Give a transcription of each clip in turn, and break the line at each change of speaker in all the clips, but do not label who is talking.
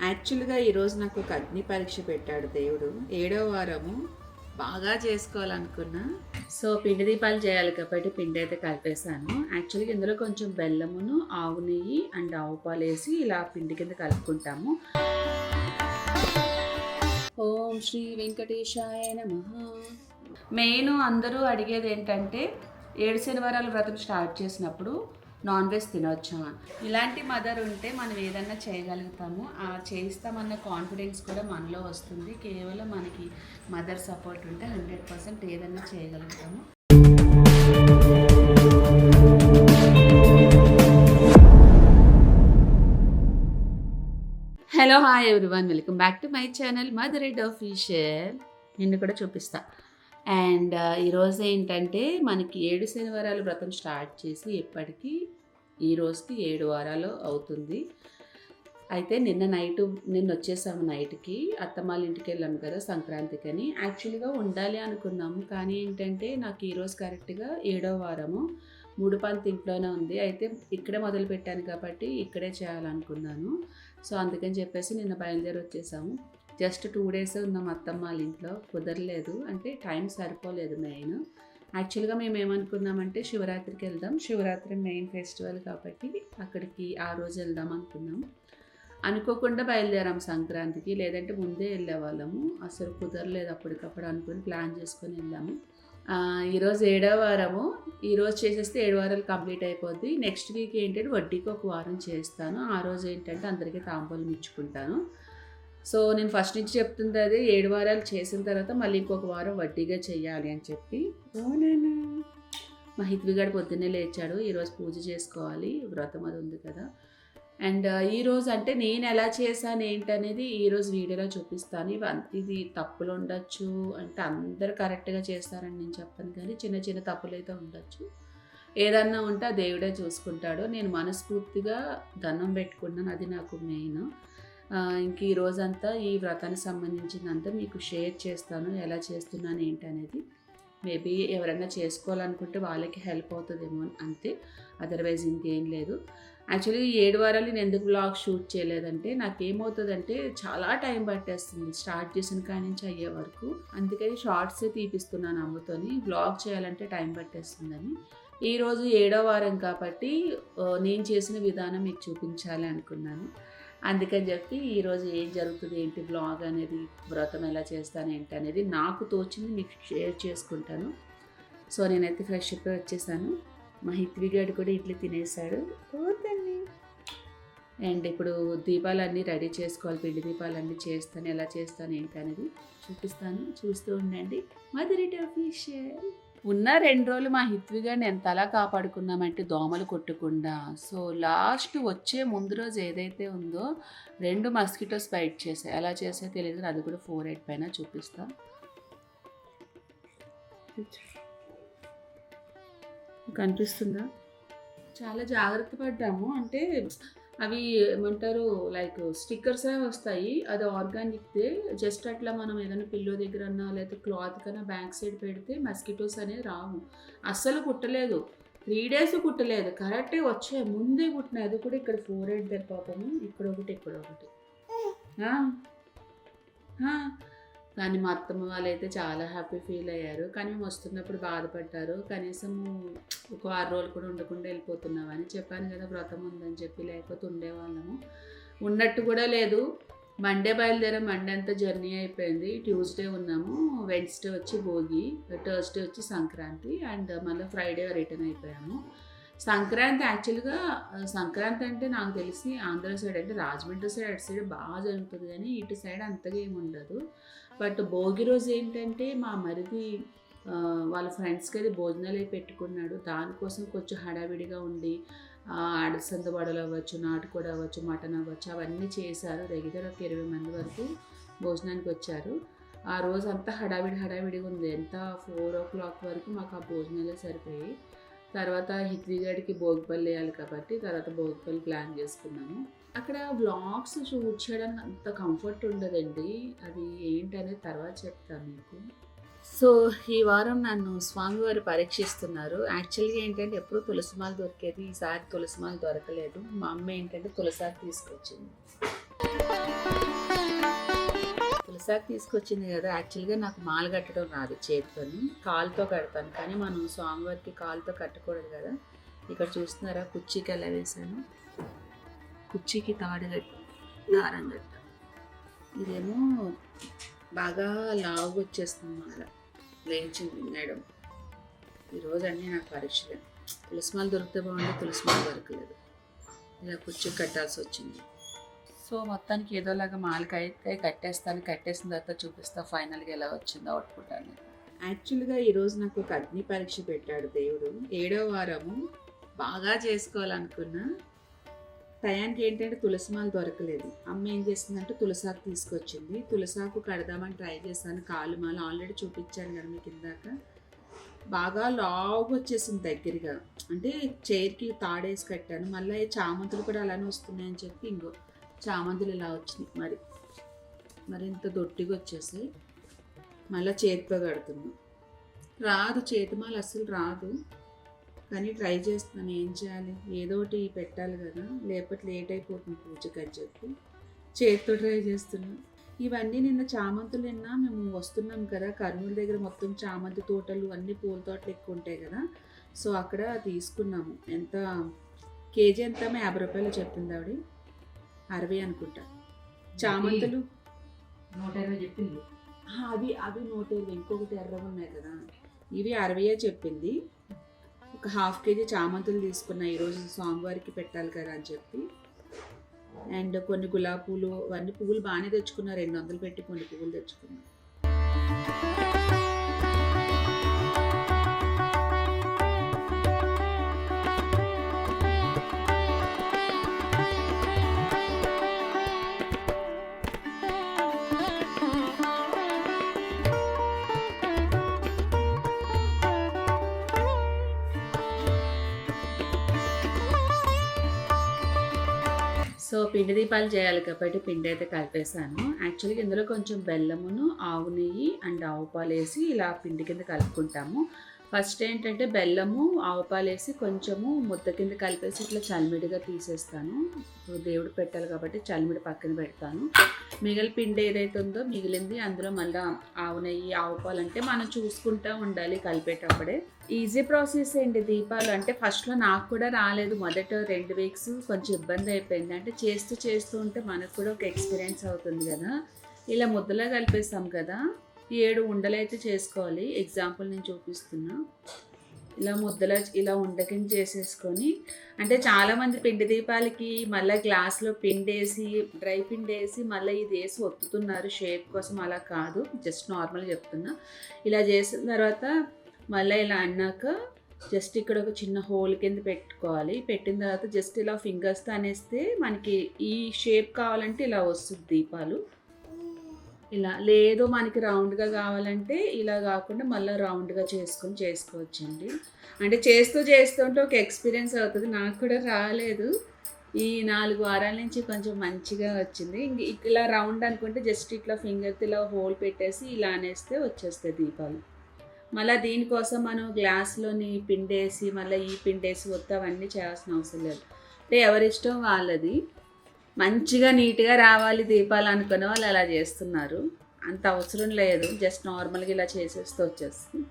యాక్చువల్గా ఈరోజు నాకు ఒక అగ్ని పరీక్ష పెట్టాడు దేవుడు. 7వ వారము బాగా చేసుకోవాలనుకున్నా. సో పిండి దీపాలు చేయాలి కాబట్టి పిండి అయితే కలిపేశాను. యాక్చువల్గా ఇందులో కొంచెం బెల్లమును, ఆవు నెయ్యి అండ్ ఆవు పాలు వేసి ఇలా పిండి కింద కలుపుకుంటాము. ఓం శ్రీ వెంకటేశాయ నమః. మెయిన్ అందరూ అడిగేది ఏంటంటే 7 శనివారాల వ్రతం స్టార్ట్ చేసినప్పుడు నాన్ వెజ్ తినవచ్చా. ఇలాంటి మదర్ ఉంటే మనం ఏదన్నా చేయగలుగుతాము, చేస్తామన్న కాన్ఫిడెన్స్ కూడా మనలో వస్తుంది. కేవలం మనకి మదర్ సపోర్ట్ ఉంటే 100% ఏదన్నా చేయగలుగుతాము. Hello, hi everyone, welcome back to my channel mother red official. నిన్ను కూడా చూపిస్తా. అండ్ ఈరోజు ఏంటంటే మనకి 7 శనివారాలు వ్రతం స్టార్ట్ చేసి ఇప్పటికీ ఈ రోజుకి 7 వారాలు అవుతుంది. అయితే నిన్న వచ్చేసాము నైట్కి. అత్తమ్మాళ్ళ ఇంటికి వెళ్ళాము కదా సంక్రాంతికి అని. యాక్చువల్గా ఉండాలి అనుకున్నాము, కానీ ఏంటంటే నాకు ఈరోజు కరెక్ట్గా 7వ వారము. 3 పంత్ ఇంట్లోనే ఉంది. అయితే ఇక్కడే మొదలు పెట్టాను కాబట్టి ఇక్కడే చేయాలనుకున్నాను. సో అందుకని చెప్పేసి నిన్న బయలుదేరి వచ్చేసాము. జస్ట్ 2 డేస్ ఉన్నాం అత్తమ్మ వాళ్ళ ఇంట్లో. కుదరలేదు, అంటే టైం సరిపోలేదు. మెయిన్ యాక్చువల్గా మేము ఏమనుకున్నామంటే శివరాత్రికి వెళ్దాం. శివరాత్రి మెయిన్ ఫెస్టివల్ కాబట్టి అక్కడికి ఆ రోజు వెళ్దాం అనుకున్నాం. అనుకోకుండా బయలుదేరాం సంక్రాంతికి, లేదంటే ముందే వెళ్ళేవాళ్ళము. అసలు కుదరలేదు, అప్పటికప్పుడు అనుకుని ప్లాన్ చేసుకొని వెళ్ళాము. ఈరోజు 7వ వారము. ఈరోజు చేసేస్తే 7 వారాలు కంప్లీట్ అయిపోద్ది. నెక్స్ట్ వీక్ ఏంటంటే వడ్డీకి ఒక వారం చేస్తాను. ఆ రోజు ఏంటంటే అందరికీ తాంబూలం ఇచ్చుకుంటాను. సో నేను ఫస్ట్ నుంచి చెప్తుంది అదే, 7 వారాలు చేసిన తర్వాత మళ్ళీ ఇంకొక వారం వడ్డీగా చెయ్యాలి అని చెప్పి. ఓనేనా మా హిత్విగాడు పొద్దున్నే లేచాడు. ఈరోజు పూజ చేసుకోవాలి, వ్రతం అది ఉంది కదా. అండ్ ఈరోజు అంటే నేను ఎలా చేశాను ఏంటనేది ఈరోజు వీడియోలో చూపిస్తాను. ఇది తప్పులు ఉండొచ్చు, అంటే అందరు కరెక్ట్గా చేస్తారని నేను చెప్పను, కానీ చిన్న చిన్న తప్పులు అయితే ఉండొచ్చు. ఏదన్నా ఉంటే ఆ దేవుడే చూసుకుంటాడు. నేను మనస్ఫూర్తిగా దండం పెట్టుకున్నాను, అది నాకు మెయిన్. ఇంక ఈ రోజంతా ఈ వ్రతానికి సంబంధించిందంతా మీకు షేర్ చేస్తాను, ఎలా చేస్తున్నాను ఏంటనేది. మేబీ ఎవరైనా చేసుకోవాలనుకుంటే వాళ్ళకి హెల్ప్ అవుతుందేమో అంతే, అదర్వైజ్ ఇంకేం లేదు. యాక్చువల్లీ 7 వారాలు నేను ఎందుకు వ్లాగ్ షూట్ చేయలేదంటే, నాకేమవుతుందంటే చాలా టైం పట్టేస్తుంది స్టార్ట్ చేసిన కాడి నుంచి అయ్యే వరకు. అందుకని షార్ట్సే తీపిస్తున్నాను అమ్మతోని. వ్లాగ్ చేయాలంటే టైం పట్టేస్తుందని. ఈరోజు 7వ వారం కాబట్టి నేను చేసిన విధానం మీకు చూపించాలి అనుకున్నాను. అందుకని చెప్పి ఈరోజు ఏం జరుగుతుంది ఏంటి బ్లాగ్ అనేది, వ్రతం ఎలా చేస్తాను ఏంటి అనేది నాకు తోచింది మీకు షేర్ చేసుకుంటాను. సో నేనైతే ఫ్రెష్ అప్ వచ్చేసాను. మా హిత్విగాడు కూడా ఇడ్లీ తినేసాడు. అండ్ ఇప్పుడు దీపాలన్నీ రెడీ చేసుకోవాలి, పిండి దీపాలన్నీ చేస్తాను. ఎలా చేస్తాను ఏంటి అనేది చూపిస్తాను, చూస్తూ ఉండండి. Mother red official. ఉన్న 2 రోజులు మా హిత్విగాడిని ఎంత అలా కాపాడుకున్నామంటే దోమలు కొట్టకుండా. సో లాస్ట్ వచ్చే ముందు రోజు ఏదైతే ఉందో 2 మస్కిటోస్ బైట్ చేసాయి. ఎలా చేసాయో తెలియదు, అది కూడా 4 పైన చూపిస్తా. కనిపిస్తుందా? చాలా జాగ్రత్త పడ్డాము. అంటే అవి ఏమంటారు, లైక్ స్టిక్కర్స్ వస్తాయి. అది ఆర్గానిక్దే. జస్ట్ అట్లా మనం ఏదైనా పిల్లో దగ్గర అన్నా లేదా క్లాత్ కన్నా బ్యాక్ సైడ్ పెడితే మస్కిటోస్ అనేది రావు. అస్సలు కుట్టలేదు, 3 days కుట్టలేదు. కరెక్ట్గా వచ్చాయి, ముందే కుట్టినాయి. అది కూడా ఇక్కడ 4 దగ్గర పాపము, ఇక్కడ ఒకటి ఇక్కడ ఒకటి. కానీ మా అత్తమ్మ వాళ్ళైతే చాలా హ్యాపీ ఫీల్ అయ్యారు. కానీ మేము వస్తున్నప్పుడు బాధపడ్డారు. కనీసము ఒక 6 రోజులు కూడా ఉండకుండా వెళ్ళిపోతున్నామని చెప్పాను కదా, వ్రతం ఉందని చెప్పి. లేకపోతే ఉండేవాళ్ళము. ఉన్నట్టు కూడా లేదు. మండే బయలుదేరాం, మండే అంతా జర్నీ అయిపోయింది. ట్యూస్డే ఉన్నాము, వెన్స్డే వచ్చి భోగి, థర్స్డే వచ్చి సంక్రాంతి, అండ్ మళ్ళీ ఫ్రైడే రిటర్న్ అయిపోయాము. సంక్రాంతి యాక్చువల్గా సంక్రాంతి అంటే నాకు తెలిసి ఆంధ్ర సైడ్ అంటే రాజమండ్రి సైడ్ అటు సైడ్ బాగా జరుగుతుంది, కానీ ఇటు సైడ్ అంతగా ఏమి ఉండదు. బట్ భోగి రోజు ఏంటంటే మా మరిది వాళ్ళ ఫ్రెండ్స్కి అది భోజనాలు పెట్టుకున్నాడు. దానికోసం కొంచెం హడావిడిగా ఉండి అడసంద వడలు అవ్వచ్చు, నాటుకోడి అవ్వచ్చు, మటన్ అవ్వచ్చు, అవన్నీ చేశారు. దగ్గర ఒక 20 మంది వరకు భోజనానికి వచ్చారు. ఆ రోజు అంతా హడావిడిగా ఉంది. ఎంత 4 o'clock వరకు మాకు ఆ భోజనాలే సరిపోయి. తర్వాత హిత్విగాడికి భోగిపల్లి వేయాలి కాబట్టి తర్వాత భోగిపల్లి ప్లాన్ చేసుకున్నాము. అక్కడ వ్లాగ్స్ షూట్ చేయడానికి అంత కంఫర్ట్ ఉండదండి. అది ఏంటనేది తర్వాత చెప్తాను మీకు. సో ఈ వారం నన్ను స్వామివారు పరీక్షిస్తున్నారు. యాక్చువల్గా ఏంటంటే ఎప్పుడు తులసిమాల దొరికేది, ఈసారి తులసిమాల దొరకలేదు. మా అమ్మ ఏంటంటే తులసాకు తీసుకొచ్చింది. తులసాకు తీసుకొచ్చింది కదా, యాక్చువల్గా నాకు మాల కట్టడం రాదు, చేతితోని కాలుతో కడతాను, కానీ మనం స్వామివారికి కాలుతో కట్టకూడదు కదా. ఇక్కడ చూస్తున్నారా కుర్చీకి ఎలా వేసాను, కుర్చీకి తాడు కట్టి దారం కట్ట. ఇదేమో బాగా లావుగా వచ్చేస్తుంది మాల, లేచింది మేడం. ఈరోజు అన్నీ నాకు పరీక్షలే. తులసిమాల దొరికితే బాగుంది, తులసిమాల దొరకలేదు, ఇలా కుర్చీ కట్టాల్సి వచ్చింది. సో మొత్తానికి ఏదోలాగా మాలకి అయితే కట్టేస్తాను, కట్టేసిన తర్వాత చూపిస్తా ఫైనల్గా ఎలా వచ్చిందో అవుట్పుట్ అని. యాక్చువల్గా ఈరోజు నాకు ఒక అగ్ని పరీక్ష పెట్టాడు దేవుడు. 7వ వారము బాగా చేసుకోవాలనుకున్నా, టయానికి ఏంటంటే తులసిమాల దొరకలేదు. అమ్మ ఏం చేసిందంటే తులసాకు తీసుకొచ్చింది. తులసాకు కడదామని ట్రై చేశాను, కాలు మాల ఆల్రెడీ చూపించాను కదా మీకు ఇందాక. బాగా లావుగా వచ్చేసింది దగ్గరగా, అంటే చైర్కి తాడేసి కట్టాను. మళ్ళీ చామంతులు కూడా అలానే వస్తున్నాయని చెప్పి ఇంకో చామంతులు ఇలా వచ్చినాయి, మరి ఇంత దొడ్డిగా వచ్చేసాయి. మళ్ళీ చేతితో కడుతున్నాం. రాదు, చేతిమాల అస్సలు రాదు, కానీ ట్రై చేస్తున్నాను. ఏం చేయాలి, ఏదో ఒకటి పెట్టాలి కదా, లేకపోతే లేట్ అయిపోతుంది పూజకి అని చెప్పి చేతితో ట్రై చేస్తున్నాను. ఇవన్నీ నిన్న చామంతులు మేము వస్తున్నాం కదా, కర్నూలు దగ్గర మొత్తం చామంతి తోటలు అన్ని పూల తోటలు ఎక్కువ ఉంటాయి కదా. సో అక్కడ తీసుకున్నాము. ఎంత కేజీ ఎంత 50 రూపాయలు చెప్పింది ఆవిడ, 60 అనుకుంటా. చామంతులు
120 చెప్పింది.
అవి 120, ఇంకొకటి ఎర్రగా ఉన్నాయి కదా, ఇవి 60 చెప్పింది. ఒక 1/2 కేజీ చామంతులు తీసుకున్నా, ఈరోజు స్వామివారికి పెట్టాలి కదా అని చెప్పి. అండ్ కొన్ని గులాబీ పూలు, అవన్నీ పువ్వులు బాగానే తెచ్చుకున్నా, 200 పెట్టి కొన్ని పువ్వులు తెచ్చుకున్నా. సో పిండి దీపాలు చేయాలి కాబట్టి పిండి అయితే కలిపేసాను. యాక్చువల్గా ఇందులో కొంచెం బెల్లమును, ఆవు నెయ్యి అండ్ ఆవు పాలు వేసి ఇలా పిండి కింద కలుపుకుంటాము. ఫస్ట్ ఏంటంటే బెల్లము, ఆవు పాలు వేసి కొంచెము ముద్ద కింద కలిపేసి ఇట్లా చలిమిడిగా తీసేస్తాను. ఇప్పుడు దేవుడు పెట్టాలి కాబట్టి చలిమిడి పక్కన పెడతాను. మిగిలిన పిండి ఏదైతే ఉందో మిగిలింది అందులో మళ్ళీ ఆవు నెయ్యి, ఆవు పాలు అంటే మనం చూసుకుంటూ ఉండాలి కలిపేటప్పుడే. ఈజీ ప్రాసెస్ అండి దీపాలు అంటే. ఫస్ట్లో నాకు కూడా రాలేదు, మొదట 2 వీక్స్ కొంచెం ఇబ్బంది అయిపోయింది. అంటే చేస్తూ ఉంటే మనకు కూడా ఒక ఎక్స్పీరియన్స్ అవుతుంది కదా. ఇలా ముద్దలా కలిపేస్తాం కదా, 7 ఉండలు అయితే చేసుకోవాలి. ఎగ్జాంపుల్ నేను చూపిస్తున్నా. ఇలా ముద్దలా ఇలా ఉండకింద చేసేసుకొని, అంటే చాలామంది పిండి దీపాలకి మళ్ళీ గ్లాస్లో పిండి వేసి, డ్రై పిండి వేసి మళ్ళీ ఇది వేసి ఒత్తుతున్నారు షేప్ కోసం. అలా కాదు, జస్ట్ నార్మల్గా చెప్తున్నా. ఇలా చేసిన తర్వాత మళ్ళీ ఇలా అన్నాక జస్ట్ ఇక్కడ ఒక చిన్న హోల్ కింద పెట్టుకోవాలి. పెట్టిన తర్వాత జస్ట్ ఇలా ఫింగర్స్తో అనేస్తే మనకి ఈ షేప్ కావాలంటే ఇలా వస్తుంది దీపాలు. ఇలా లేదు మనకి రౌండ్గా కావాలంటే ఇలా కాకుండా మళ్ళీ రౌండ్గా చేసుకోవచ్చండి. అంటే చేస్తుంటే ఒక ఎక్స్పీరియన్స్ అవుతుంది. నాకు కూడా రాలేదు, ఈ 4 వారాల నుంచి కొంచెం మంచిగా వచ్చింది. ఇలా రౌండ్ అనుకుంటే జస్ట్ ఇట్లా ఫింగర్తో ఇలా హోల్ పెట్టేసి ఇలా అనేస్తే వచ్చేస్తాయి దీపాలు. మళ్ళీ దీనికోసం మనం గ్లాస్లోని పిండేసి మళ్ళీ ఈ పిండేసి వస్తే అవన్నీ చేయాల్సిన అవసరం లేదు. అంటే ఎవరిష్టం వాళ్ళది. మంచిగా నీట్గా రావాలి దీపాలు అనుకునే వాళ్ళు అలా చేస్తున్నారు, అంత అవసరం లేదు. జస్ట్ నార్మల్గా ఇలా చేసేస్తే వచ్చేస్తుంది.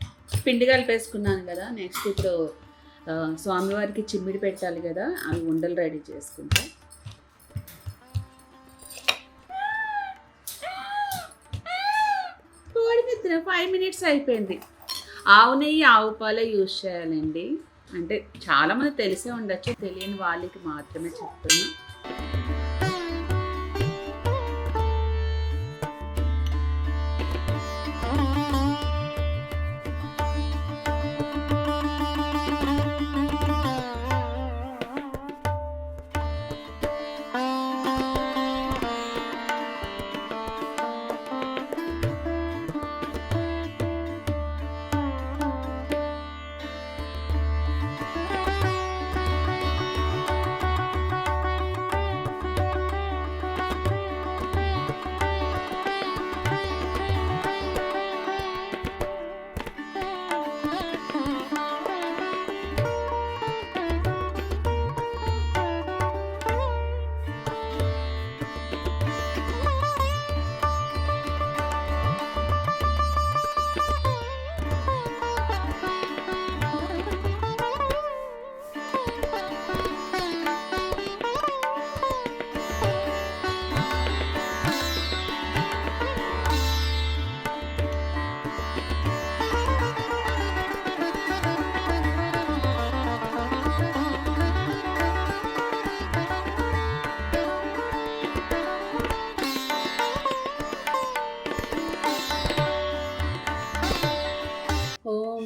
పిండి కలిపేసుకున్నాను కదా, నెక్స్ట్ ఇప్పుడు స్వామివారికి చిమ్మిడి పెట్టాలి కదా, అవి ఉండలు రెడీ చేసుకుంటా. కోడి నిద్ర 5 మినిట్స్ అయిపోయింది. ఆవు నెయ్యి, ఆవు పాలే యూజ్ చేయాలండి. అంటే చాలామంది తెలిసే ఉండొచ్చు, తెలియని వాళ్ళకి మాత్రమే చెప్తున్నా.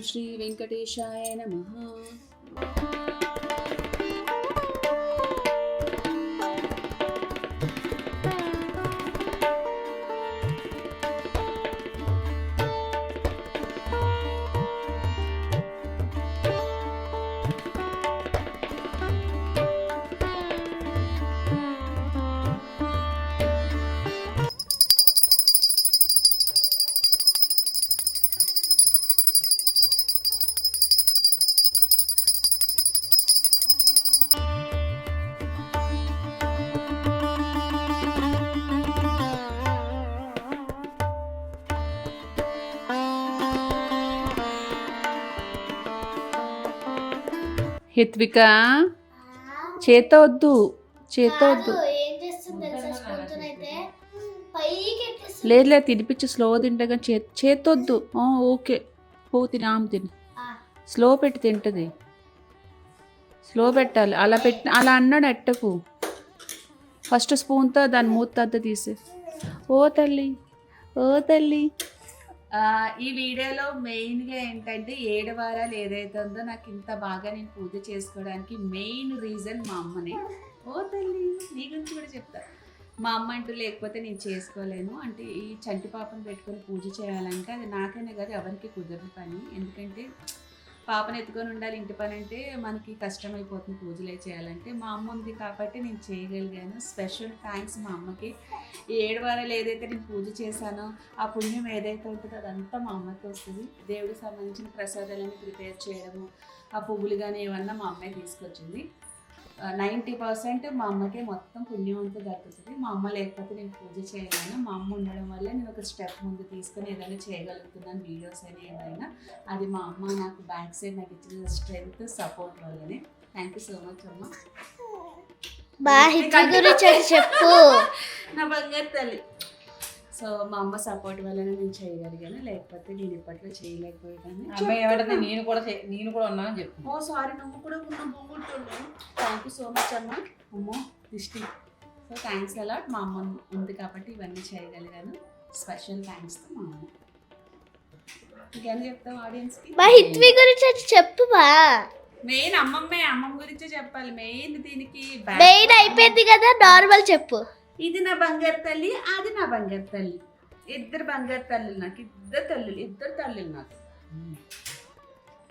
శ్రీ వెంకటేశాయ నమః. హిత్విక చేతవద్దు
ఏం చేస్తుంది తెలుసా స్పూన్ అయితే పైకి ఎక్కేస్తుంది.
లేదు తినిపించి స్లో తింటగా చేతొద్దు. ఓకే పో తిని ఆమె తిని స్లో పెట్టి తింటుంది. స్లో పెట్టాలి. అలా అన్నాడు ఎట్టకు. ఫస్ట్ స్పూన్తో దాని మూత అంతా తీసే. ఓ తల్లి ఈ వీడియోలో మెయిన్గా ఏంటంటే 7 వారాలు ఏదైతే ఉందో నాకు ఇంత బాగా నేను పూజ చేసుకోవడానికి మెయిన్ రీజన్ మా అమ్మనే. ఓ తల్లి నీ గురించి కూడా చెప్తా. మా అమ్మ అంటూ లేకపోతే నేను చేసుకోలేను. అంటే ఈ చంటి పాపను పెట్టుకొని పూజ చేయాలంటే అది నాకనే కాదు ఎవరికి కుదరని పని. ఎందుకంటే పాపను ఎత్తుకొని ఉండాలి. ఇంటి పని అంటే మనకి కష్టమైపోతుంది పూజలే చేయాలంటే. మా అమ్మ ఉంది కాబట్టి నేను చేయగలిగాను. స్పెషల్ థ్యాంక్స్ మా అమ్మకి. ఈ 7 వారాలు ఏదైతే నేను పూజ చేశానో ఆ పుణ్యం ఏదైతే ఉంటుందో అదంతా మా అమ్మకి వస్తుంది. దేవుడికి సంబంధించిన ప్రసాదాలని ప్రిపేర్ చేయడము, ఆ పువ్వులు కానీ ఏమన్నా మా అమ్మాయి తీసుకొచ్చింది. 90% మా అమ్మకే మొత్తం పుణ్యం అంతా దక్కుతుంది. మా అమ్మ లేకపోతే నేను పూజ చేయలేను. మా అమ్మ ఉండడం వల్ల నేను ఒక స్టెప్ ముందు తీసుకొని ఏదైనా చేయగలుగుతున్నాను. వీడియోస్ అయినా ఏమైనా అది మా అమ్మ నాకు బ్యాక్ సైడ్ నాకు ఇచ్చిన స్ట్రెంగ్త్ సపోర్ట్ వల్లనే. థ్యాంక్ యూ సో మచ్ అమ్మ.
చెప్పు
నా బంగారు తల్లి. సో మా అమ్మ సపోర్ట్ వల్లనే నేను చేయగలిగాను. లేకపోతే నేను ఇప్పట్లో చేయలేకపోయాను.
నేను కూడా ఉన్నానని చెప్పు.
ఓ సారీ నువ్వు కూడా ఉన్న బాగుంటుండే. థ్యాంక్ యూ సో మచ్ అమ్మ. అమ్మో దిష్టి. So thanks a lot. మా అమ్మ ఉంది కాబట్టి ఇవన్నీ చేయగలిగాను. స్పెషల్ థ్యాంక్స్ తో మా అమ్మ. ఇంకేం చెప్తాం ఆడియన్స్కి?
హిత్వి గురించి చెప్పు బా.
మెయిన్ అమ్మమ్మ గురించే చెప్పాలి. మెయిన్ దీనికి
మెయిన్ అయిపోయింది కదా, నార్మల్ చెప్పు.
ఇది నా బంగారు తల్లి, అది నా బంగారు తల్లి. ఇద్దరు బంగారు తల్లులు నాకు. ఇద్దరు తల్లులు నాకు.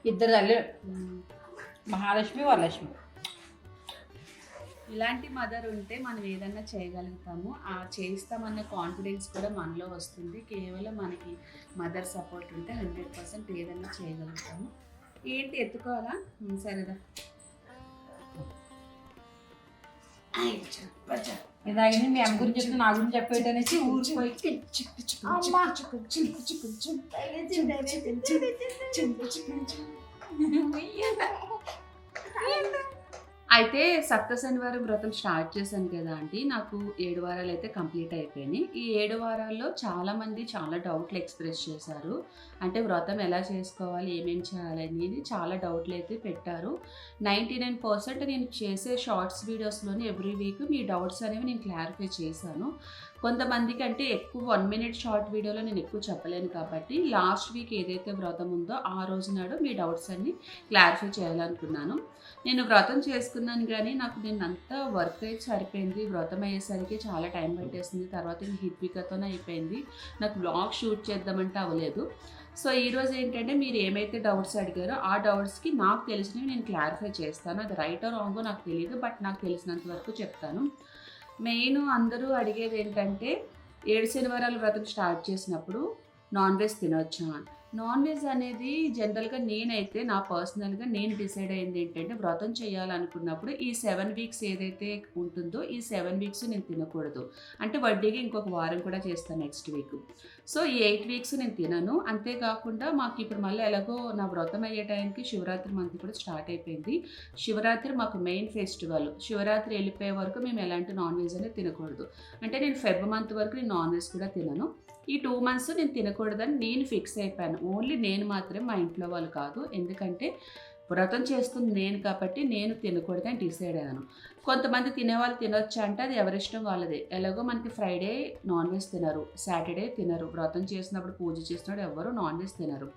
ఇద్దరు తల్లి, మహాలక్ష్మి వరలక్ష్మి.
ఇలాంటి మదర్ ఉంటే మనం ఏదన్నా చేయగలుగుతాము. ఆ చేస్తామన్న కాన్ఫిడెన్స్ కూడా మనలో వస్తుంది. కేవలం మనకి మదర్ సపోర్ట్ ఉంటే 100% ఏదన్నా చేయగలుగుతాము. ఏంటి ఎత్తుకోవాలా? సరేదా.
ఇదాగింది మీ అమ్మ గురించి చెప్తే నా గురించి చెప్పేటనేసి ఊరిపోయి
అయితే సప్త శనివారం వ్రతం స్టార్ట్ చేశాను కదా అండి. నాకు 7 వారాలు అయితే కంప్లీట్ అయిపోయినాయి. ఈ 7 వారాల్లో చాలామంది చాలా డౌట్లు ఎక్స్ప్రెస్ చేశారు. అంటే వ్రతం ఎలా చేసుకోవాలి, ఏమేమి చేయాలి అనేది చాలా డౌట్లు అయితే పెట్టారు. 99% నేను చేసే షార్ట్స్ వీడియోస్లోనే ఎవ్రీ వీక్ మీ డౌట్స్ అనేవి నేను క్లారిఫై చేశాను. కొంతమందికి అంటే ఎక్కువ 1 minute షార్ట్ వీడియోలో నేను ఎక్కువ చెప్పలేను కాబట్టి లాస్ట్ వీక్ ఏదైతే వ్రతం ఉందో ఆ రోజు నాడు మీ డౌట్స్ అన్ని క్లారిఫై చేయాలనుకున్నాను. నేను వ్రతం చేసుకున్నాను కానీ నాకు నేను అంతా వర్క్ అయితే సరిపోయింది. వ్రతం అయ్యేసరికి చాలా టైం పట్టేసింది. తర్వాత హిత్వికతోనే అయిపోయింది. నాకు బ్లాగ్ షూట్ చేద్దామంటే అవ్వలేదు. సో ఈరోజు ఏంటంటే మీరు ఏమైతే డౌట్స్ అడిగారో ఆ డౌట్స్కి నాకు తెలిసినవి నేను క్లారిఫై చేస్తాను. అది రైట్ ఆర్ రాంగో నాకు తెలియదు, బట్ నాకు తెలిసినంత వరకు చెప్తాను. మెయిన్ అందరూ అడిగేది ఏంటంటే 7 శనివారాలు వ్రతం స్టార్ట్ చేసినప్పుడు నాన్ వెజ్ తినొచ్చా అని. నాన్ వెజ్ అనేది జనరల్గా నేనైతే నా పర్సనల్గా నేను డిసైడ్ అయింది ఏంటంటే వ్రతం చేయాలనుకున్నప్పుడు ఈ 7 వీక్స్ ఏదైతే ఉంటుందో ఈ 7 వీక్స్ నేను తినకూడదు. అంటే వడ్డీగా ఇంకొక వారం కూడా చేస్తాను నెక్స్ట్ వీక్. సో ఈ 8 వీక్స్ నేను తినను. అంతేకాకుండా మాకు ఇప్పుడు మళ్ళీ ఎలాగో నా వ్రతం అయ్యే టైంకి శివరాత్రి మంత్ కూడా స్టార్ట్ అయిపోయింది. శివరాత్రి మాకు మెయిన్ ఫెస్టివల్. శివరాత్రి వెళ్ళిపోయే వరకు మేము ఎలాంటి నాన్ వెజ్ అనేది తినకూడదు. అంటే నేను ఫెబ్ మంత్ వరకు నేను నాన్ వెజ్ కూడా తినను. ఈ 2 months నేను తినకూడదని నేను ఫిక్స్ అయిపోయాను. ఓన్లీ నేను మాత్రం, మా ఇంట్లో వాళ్ళు కాదు. ఎందుకంటే వ్రతం చేస్తుంది నేను కాబట్టి నేను తినకూడదని డిసైడ్ అయ్యాను. కొంతమంది తినేవాళ్ళు తినొచ్చా అంటే అది ఎవరిష్టం వాళ్ళదే. ఎలాగో మనకి ఫ్రైడే నాన్ వెజ్ తినరు, సాటర్డే తినరు. వ్రతం చేసినప్పుడు పూజ చేసినప్పుడు ఎవరు నాన్ వెజ్ తినరు.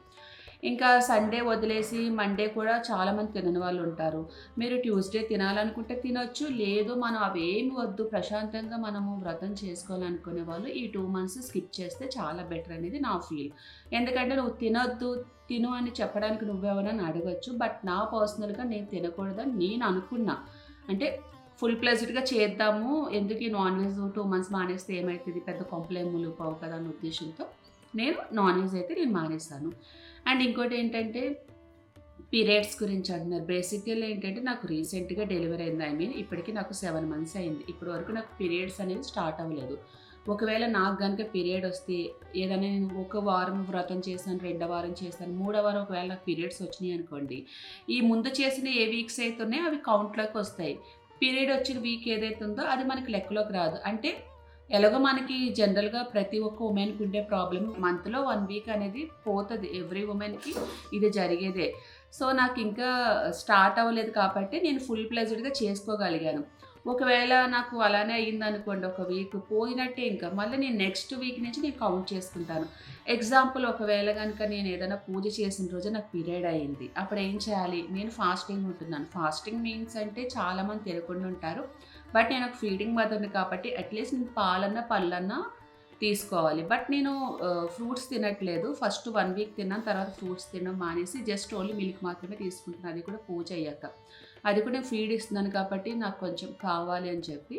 ఇంకా సండే వదిలేసి మండే కూడా చాలామంది తినని వాళ్ళు ఉంటారు. మీరు ట్యూస్డే తినాలనుకుంటే తినొచ్చు, లేదు మనం అవేమి వద్దు ప్రశాంతంగా మనము వ్రతం చేసుకోవాలనుకునే వాళ్ళు ఈ 2 months స్కిప్ చేస్తే చాలా బెటర్ అనేది నా ఫీల్. ఎందుకంటే నువ్వు తినొద్దు తిను అని చెప్పడానికి నువ్వెవరని అడగచ్చు, బట్ నా పర్సనల్గా నేను తినకూడదని నేను అనుకున్నా. అంటే ఫుల్ ప్లెజ్డ్గా చేద్దాము, ఎందుకు ఈ నాన్ వెజ్ 2 months మానేస్తే ఏమవుతుంది, పెద్ద కొంపలేములు పోవు కదా అన్న ఉద్దేశంతో నేను నాన్ వెజ్ అయితే నేను మానేస్తాను. అండ్ ఇంకోటి ఏంటంటే పీరియడ్స్ గురించి అంటున్నారు. బేసిక్గా ఏంటంటే నాకు రీసెంట్గా డెలివరీ అయింది, ఇప్పటికీ నాకు 7 months అయింది. ఇప్పటి వరకు నాకు పీరియడ్స్ అనేవి స్టార్ట్ అవ్వలేదు. ఒకవేళ నాకు కనుక పీరియడ్ వస్తే ఏదైనా నేను 1 వారం వ్రతం చేశాను, 2వ వారం చేశాను, 3వ వారం ఒకవేళ నాకు పీరియడ్స్ వచ్చినాయి అనుకోండి, ఈ ముందు చేసిన ఏ వీక్స్ అయితే ఉన్నాయో అవి కౌంట్లోకి వస్తాయి. పీరియడ్ వచ్చిన వీక్ ఏదైతే ఉందో అది మనకి లెక్కలోకి రాదు. అంటే ఎలాగో మనకి జనరల్గా ప్రతి ఒక్క ఉమెన్కి ఉండే ప్రాబ్లం మంత్లో 1 week అనేది పోతుంది, ఎవ్రీ ఉమెన్కి ఇది జరిగేదే. సో నాకు ఇంకా స్టార్ట్ అవ్వలేదు కాబట్టి నేను ఫుల్ ప్లెజ్డ్గా చేసుకోగలిగాను. ఒకవేళ నాకు అలానే అయ్యింది అనుకోండి, 1 week పోయినట్టే, ఇంకా మళ్ళీ నేను నెక్స్ట్ వీక్ నుంచి నేను కౌంట్ చేసుకుంటాను. ఎగ్జాంపుల్ ఒకవేళ కనుక నేను ఏదైనా పూజ చేసిన రోజు నాకు పీరియడ్ అయ్యింది, అప్పుడు ఏం చేయాలి, నేను ఫాస్టింగ్ ఉంటున్నాను. ఫాస్టింగ్ మీన్స్ అంటే చాలామంది తినకుండా ఉంటారు, బట్ నేను ఒక ఫీడింగ్ మదర్ని కాబట్టి అట్లీస్ట్ నేను పాలన్నా పళ్ళన్నా తీసుకోవాలి. బట్ నేను ఫ్రూట్స్ తినట్లేదు. ఫస్ట్ 1 week తిన్నాను, తర్వాత ఫ్రూట్స్ తినడం మానేసి జస్ట్ ఓన్లీ మిల్క్ మాత్రమే తీసుకుంటున్నాను, అది కూడా పూజ అయ్యాక. అది కూడా నేను ఫీడ్ ఇస్తున్నాను కాబట్టి నాకు కొంచెం కావాలి అని చెప్పి.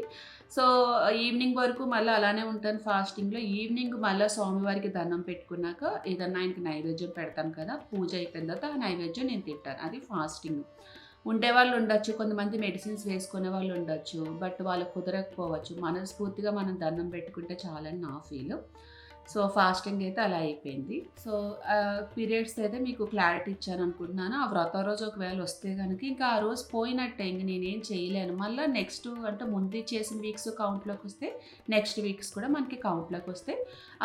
సో ఈవినింగ్ వరకు మళ్ళీ అలానే ఉంటాను ఫాస్టింగ్లో. ఈవినింగ్ మళ్ళీ స్వామివారికి దండం పెట్టుకున్నాక ఏదన్నా ఆయనకి నైవేద్యం పెడతాను కదా, పూజ అయిపోయిన తర్వాత ఆ నైవేద్యం నేను తింటాను. అది ఫాస్టింగ్. ఉండేవాళ్ళు ఉండొచ్చు, కొంతమంది మెడిసిన్స్ వేసుకునే వాళ్ళు ఉండొచ్చు, బట్ వాళ్ళకు కుదరకపోవచ్చు. మనస్ఫూర్తిగా మనం దండం పెట్టుకుంటే చాలని నా ఫీల్. సో ఫాస్టింగ్ అయితే అలా అయిపోయింది. సో పీరియడ్స్ అయితే మీకు క్లారిటీ ఇచ్చాను అనుకుంటున్నాను. ఆ వ్రత రోజు ఒకవేళ వస్తే కనుక ఇంకా ఆ రోజు పోయినట్టే, ఇంక నేనేం చేయలేను. మళ్ళీ నెక్స్ట్ అంటే ముందు చేసిన వీక్స్ కౌంట్లోకి వస్తే నెక్స్ట్ వీక్స్ కూడా మనకి కౌంట్లోకి వస్తే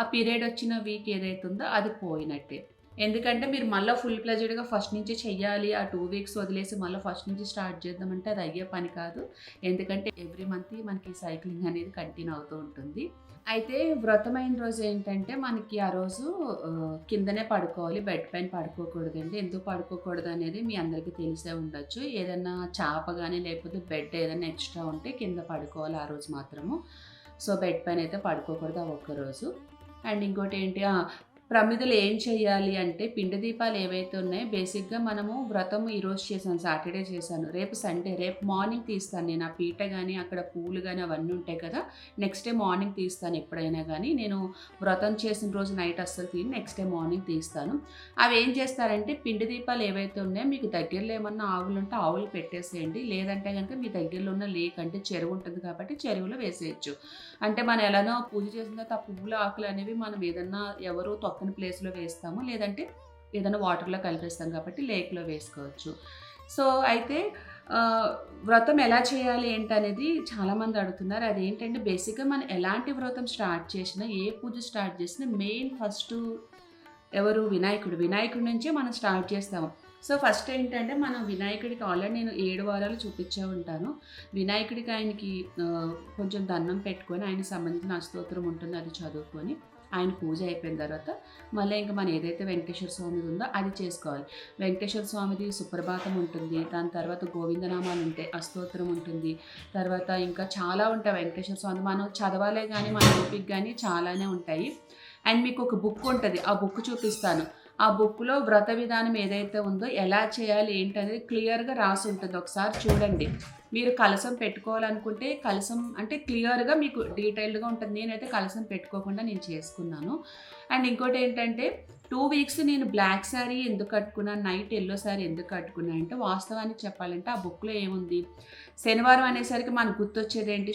ఆ పీరియడ్ వచ్చిన వీక్ ఏదైతే ఉందో అది పోయినట్టే. ఎందుకంటే మీరు మళ్ళీ ఫుల్ ప్లెజ్డ్గా ఫస్ట్ నుంచి చెయ్యాలి, ఆ 2 weeks వదిలేసి మళ్ళీ ఫస్ట్ నుంచి స్టార్ట్ చేద్దామంటే అది అయ్యే పని కాదు. ఎందుకంటే ఎవ్రీ మంత్ మనకి సైక్లింగ్ అనేది కంటిన్యూ అవుతూ ఉంటుంది. అయితే వ్రతమైన రోజు ఏంటంటే మనకి ఆ రోజు కిందనే పడుకోవాలి, బెడ్ పైన పడుకోకూడదండి. ఎందుకు పడుకోకూడదు అనేది మీ అందరికీ తెలిసే ఉండొచ్చు. ఏదైనా చాప కానీ లేకపోతే బెడ్ ఏదైనా ఎక్స్ట్రా ఉంటే కింద పడుకోవాలి ఆ రోజు మాత్రము. సో బెడ్ పైన అయితే పడుకోకూడదు ఆ ఒక్కరోజు. అండ్ ఇంకోటి ఏంటి, ప్రమిదలు ఏం చేయాలి అంటే పిండి దీపాలు ఏవైతే ఉన్నాయో బేసిక్గా మనము వ్రతం ఈరోజు చేశాను, సాటర్డే చేశాను, రేపు సండే, రేపు మార్నింగ్ తీస్తాను నేను. ఆ పీట కానీ అక్కడ పూలు కానీ అవన్నీ ఉంటాయి కదా, నెక్స్ట్ డే మార్నింగ్ తీస్తాను. ఎప్పుడైనా కానీ నేను వ్రతం చేసిన రోజు నైట్ అస్సలు తీని, నెక్స్ట్ డే మార్నింగ్ తీస్తాను. అవి ఏం చేస్తారంటే పిండి దీపాలు ఏవైతే ఉన్నాయో మీకు దగ్గరలో ఏమన్నా ఆవులు ఉంటే ఆవులు పెట్టేసేయండి, లేదంటే కనుక మీ దగ్గరలో ఉన్న లేక్ అంటే చెరువు ఉంటుంది కాబట్టి చెరువులో వేసేయచ్చు. అంటే మనం ఎలానో పూజ చేసిన తర్వాత ఆ పువ్వుల ఆకులు అనేవి మనం ఏదన్నా ఎవరు తొక్కని ప్లేస్లో వేస్తాము, లేదంటే ఏదైనా వాటర్లో కలిపేస్తాం కాబట్టి లేక్లో వేసుకోవచ్చు. సో అయితే వ్రతం ఎలా చేయాలి ఏంటనేది చాలామంది అడుగుతున్నారు. అదేంటంటే బేసిక్గా మనం ఎలాంటి వ్రతం స్టార్ట్ చేసినా, ఏ పూజ స్టార్ట్ చేసినా మెయిన్ ఫస్ట్ ఎవరు, వినాయకుడి నుంచే మనం స్టార్ట్ చేస్తాము. సో ఫస్ట్ ఏంటంటే మనం వినాయకుడికి ఆల్రెడీ నేను 7 వారాలు చూపించే ఉంటాను. వినాయకుడికి ఆయనకి కొంచెం దండం పెట్టుకొని ఆయన సంబంధించిన అష్టోత్తరం ఉంటుంది అది చదువుకొని ఆయన పూజ అయిపోయిన తర్వాత మళ్ళీ ఇంకా మనం ఏదైతే వెంకటేశ్వర స్వామిది ఉందో అది చేసుకోవాలి. వెంకటేశ్వర స్వామిది సుప్రభాతం ఉంటుంది, దాని తర్వాత గోవిందనామాలు ఉంటాయి, అష్టోత్తరం ఉంటుంది, తర్వాత ఇంకా చాలా ఉంటాయి వెంకటేశ్వర స్వామి. మనం చదవాలే కానీ మన ఓపిక కానీ చాలానే ఉంటాయి. అండ్ మీకు ఒక బుక్ ఉంటుంది, ఆ బుక్ చూపిస్తాను. ఆ బుక్లో వ్రత విధానం ఏదైతే ఉందో ఎలా చేయాలి ఏంటనేది క్లియర్గా రాసి ఉంటుంది, ఒకసారి చూడండి. మీరు కలసం పెట్టుకోవాలనుకుంటే కలసం అంటే క్లియర్గా మీకు డీటెయిల్డ్గా ఉంటుంది. నేనైతే కలసం పెట్టుకోకుండా నేను చేసుకున్నాను. అండ్ ఇంకోటి ఏంటంటే 2 weeks నేను బ్లాక్ శారీ ఎందుకు కట్టుకున్నాను, నైట్ ఎల్లో శారీ ఎందుకు కట్టుకున్నాను అంటే వాస్తవానికి చెప్పాలంటే ఆ బుక్లో ఏముంది, శనివారం అనేసరికి మనకు గుర్తొచ్చేది ఏంటి,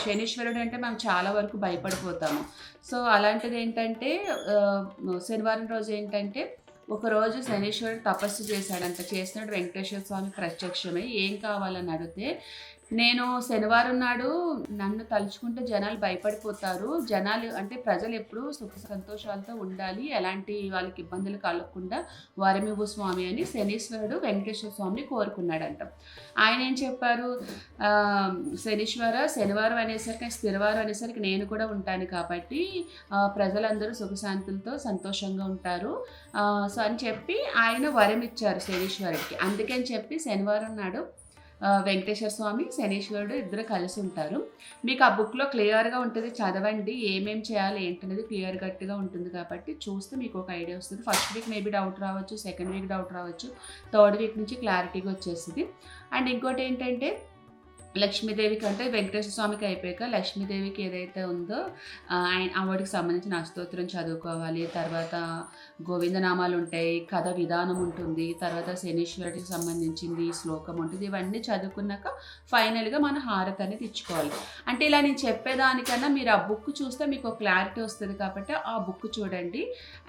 శనీశ్వరుడు అంటే మనం చాలా వరకు భయపడిపోతాము. సో అలాంటిది ఏంటంటే శనివారం రోజు ఏంటంటే ఒకరోజు శనీశ్వరుడు తపస్సు చేశాడంట. చేసినట్టు వెంకటేశ్వర స్వామి ప్రత్యక్షమై ఏం కావాలని అడిగితే నేను శనివారం నాడు నన్ను తలుచుకుంటే జనాలు భయపడిపోతారు. జనాలు అంటే ప్రజలు ఎప్పుడూ సుఖ సంతోషాలతో ఉండాలి, ఎలాంటి వాళ్ళకి ఇబ్బందులు కలగకుండా వరమివ్వు స్వామి అని శనీశ్వరుడు వెంకటేశ్వర స్వామిని కోరుకున్నాడంట. ఆయన ఏం చెప్పారు, శనివారం అనేసరికి స్థిరవారం అనేసరికి నేను కూడా ఉంటాను కాబట్టి ప్రజలందరూ సుఖశాంతులతో సంతోషంగా ఉంటారు సో అని చెప్పి ఆయన వరం ఇచ్చారు శనీశ్వరుడికి. అందుకని చెప్పి శనివారం నాడు వెంకటేశ్వర స్వామి శనీశ్వరుడు ఇద్దరు కలిసి ఉంటారు. మీకు ఆ బుక్లో క్లియర్గా ఉంటుంది, చదవండి ఏమేం చేయాలి ఏంటనేది క్లియర్ కట్గా ఉంటుంది కాబట్టి చూస్తే మీకు ఒక ఐడియా వస్తుంది. ఫస్ట్ వీక్ మేబీ డౌట్ రావచ్చు, సెకండ్ వీక్ డౌట్ రావచ్చు, థర్డ్ వీక్ నుంచి క్లారిటీగా వచ్చేస్తుంది. అండ్ ఇంకోటి ఏంటంటే లక్ష్మీదేవికి అంటే వెంకటేశ్వర స్వామికి అయిపోయాక లక్ష్మీదేవికి ఏదైతే ఉందో ఆవిడకి సంబంధించిన అష్టోత్తరం చదువుకోవాలి. తర్వాత గోవిందనామాలు ఉంటాయి, కథ విధానం ఉంటుంది, తర్వాత శనీశ్వరుడికి సంబంధించింది శ్లోకం ఉంటుంది. ఇవన్నీ చదువుకున్నాక ఫైనల్గా మన హారతి అనేది ఇచ్చుకోవాలి. అంటే ఇలా నేను చెప్పేదానికన్నా మీరు ఆ బుక్ చూస్తే మీకు ఒక క్లారిటీ వస్తుంది కాబట్టి ఆ బుక్ చూడండి.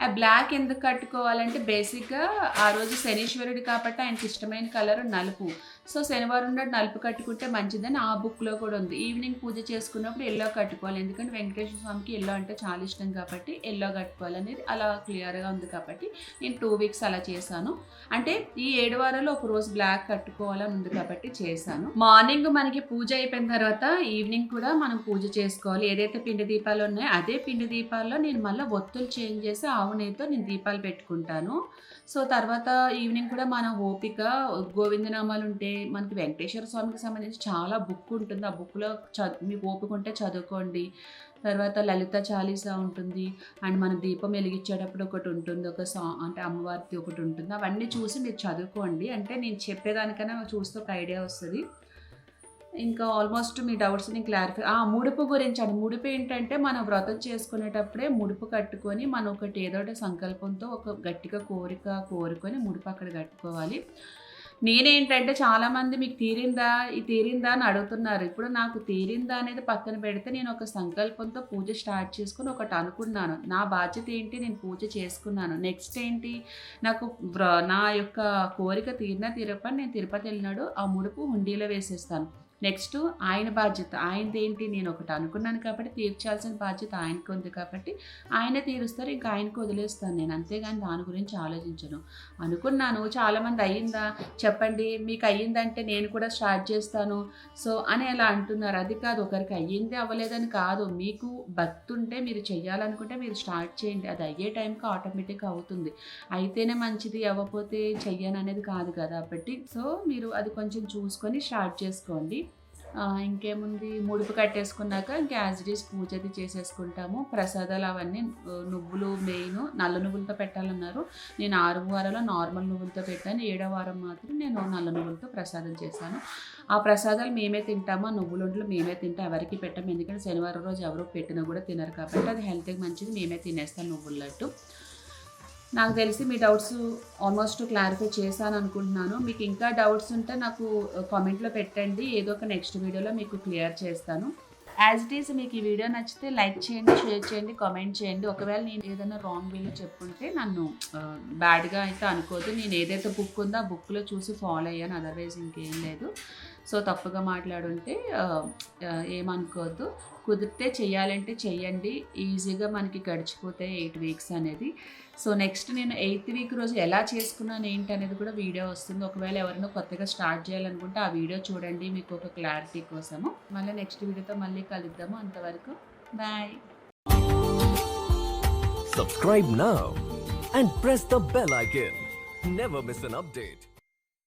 ఆ బ్లాక్ ఎందుకు కట్టుకోవాలంటే బేసిక్గా ఆ రోజు శనీశ్వరుడు కాబట్టి ఆయనకి ఇష్టమైన కలర్ నలుపు. సో శనివారం నాడు నలుపు కట్టుకుంటే మంచిదని ఆ బుక్లో కూడా ఉంది. ఈవినింగ్ పూజ చేసుకున్నప్పుడు ఎల్లో కట్టుకోవాలి, ఎందుకంటే వెంకటేశ్వర స్వామికి ఎల్లో అంటే చాలా ఇష్టం కాబట్టి ఎల్లో కట్టుకోవాలనేది అలా క్లియర్గా ఉంది కాబట్టి నేను 2 వీక్స్ అలా చేశాను. అంటే ఈ 7 వారాలు ఒక రోజు బ్లాక్ కట్టుకోవాలని ఉంది కాబట్టి చేశాను. మార్నింగ్ మనకి పూజ అయిపోయిన తర్వాత ఈవినింగ్ కూడా మనం పూజ చేసుకోవాలి. ఏదైతే పిండి దీపాలు ఉన్నాయో అదే పిండి దీపాల్లో నేను మళ్ళీ ఒత్తులు చేంజ్ చేసి ఆవు నెయ్యితో నేను దీపాలు పెట్టుకుంటాను. సో తర్వాత ఈవినింగ్ కూడా మన ఓపిక గోవిందనామాలు ఉంటే మనకి వెంకటేశ్వర స్వామికి సంబంధించి చాలా బుక్ ఉంటుంది. ఆ బుక్లో మీకు ఓపిక ఉంటే చదువుకోండి. తర్వాత లలిత చాలీసా ఉంటుంది, అండ్ మన దీపం వెలిగించేటప్పుడు ఒకటి ఉంటుంది, ఒక అంటే అమ్మవారిది ఒకటి ఉంటుంది. అవన్నీ చూసి మీరు చదువుకోండి. అంటే నేను చెప్పేదానికన్నా చూస్తే ఒక ఐడియా వస్తుంది. ఇంకా ఆల్మోస్ట్ మీ డౌట్స్ నేను క్లారిఫై ముడుపు గురించి అండి. ముడుపు ఏంటంటే మనం వ్రతం చేసుకునేటప్పుడే ముడుపు కట్టుకొని మనం ఒకటి ఏదో ఒకటి సంకల్పంతో ఒక గట్టిగా కోరుకొని ముడుపు అక్కడ కట్టుకోవాలి. నేనేంటంటే చాలామంది మీకు తీరిందా అని అడుగుతున్నారు. ఇప్పుడు నాకు తీరిందా అనేది పక్కన పెడితే నేను ఒక సంకల్పంతో పూజ స్టార్ట్ చేసుకుని ఒకటి అనుకున్నాను. నా బాధ్యత ఏంటి, నేను పూజ చేసుకున్నాను. నెక్స్ట్ ఏంటి, నాకు నా యొక్క కోరిక తీరపని నేను తిరుపతి వెళ్ళినాడు ఆ ముడుపు హుండీలో వేసేస్తాను. నెక్స్ట్ ఆయన బాధ్యత, ఆయనది ఏంటి, నేను ఒకటి అనుకున్నాను కాబట్టి తీర్చాల్సిన బాధ్యత ఆయనకు ఉంది కాబట్టి ఆయనే తీరుస్తారు, ఇంకా ఆయనకు వదిలేస్తాను నేను. అంతేగాని దాని గురించి ఆలోచించను. అనుకున్నాను, చాలామంది అయ్యిందా చెప్పండి, మీకు అయ్యిందంటే నేను కూడా స్టార్ట్ చేస్తాను సో అని అలా అంటున్నారు. అది కాదు, ఒకరికి అయ్యింది అవ్వలేదని కాదు. మీకు భక్తి ఉంటే మీరు చెయ్యాలనుకుంటే మీరు స్టార్ట్ చేయండి. అది అయ్యే టైంకి ఆటోమేటిక్గా అవుతుంది. అయితేనే మంచిది, అవ్వకపోతే చెయ్యను అనేది కాదు కదా. కాబట్టి సో మీరు అది కొంచెం చూసుకొని స్టార్ట్ చేసుకోండి. ఇంకేముంది, ముడుపు కట్టేసుకున్నాక ఇంకా యాజ్ ఇట్ ఈస్ పూజ అది చేసేసుకుంటాము. ప్రసాదాలు అవన్నీ నువ్వులు మెయిన్ నల్ల నువ్వులతో పెట్టాలన్నారు. నేను 6 వారాలు నార్మల్ నువ్వులతో పెట్టాను. 7వ వారం మాత్రం నేను నల్ల నువ్వులతో ప్రసాదం చేశాను. ఆ ప్రసాదాలు మేమే తింటాము, ఆ నువ్వులుండలు మేమే తింటాం, ఎవరికి పెట్టాము. ఎందుకంటే శనివారం రోజు ఎవరు పెట్టినా కూడా తినరు కాబట్టి అది హెల్త్కి మంచిది. మేమే తినేస్తాం నువ్వుల లడ్డు. నాకు తెలిసి మీ డౌట్స్ ఆల్మోస్ట్ క్లారిఫై చేశాను అనుకుంటున్నాను. మీకు ఇంకా డౌట్స్ ఉంటే నాకు కామెంట్లో పెట్టండి, ఏదో ఒక నెక్స్ట్ వీడియోలో మీకు క్లియర్ చేస్తాను. యాజ్ ఇట్ ఈస్ మీకు ఈ వీడియో నచ్చితే లైక్ చేయండి, షేర్ చేయండి, కామెంట్ చేయండి. ఒకవేళ నేను ఏదైనా రాంగ్ వేలో చెప్పుంటే నన్ను బ్యాడ్గా అయితే అనుకోదు. నేను ఏదైతే బుక్ ఉందో ఆ బుక్లో చూసి ఫాలో అయ్యాను, అదర్వైజ్ ఇంకేం లేదు. సో తప్పుగా మాట్లాడుంటే ఏమనుకోవద్దు. కుదిరితే చెయ్యాలంటే చెయ్యండి, ఈజీగా మనకి గడిచిపోతాయి 8 వీక్స్ అనేది. సో నెక్స్ట్ నేను 8th వీక్ రోజు ఎలా చేసుకున్నాను ఏంటి అనేది కూడా వీడియో వస్తుంది. ఒకవేళ ఎవరైనా కొత్తగా స్టార్ట్ చేయాలనుకుంటే ఆ వీడియో చూడండి మీకు ఒక క్లారిటీ కోసము. మళ్ళీ నెక్స్ట్ వీడియోతో మళ్ళీ కలుద్దాము. అంతవరకు bye.
Subscribe now and press the bell icon. Never miss an update.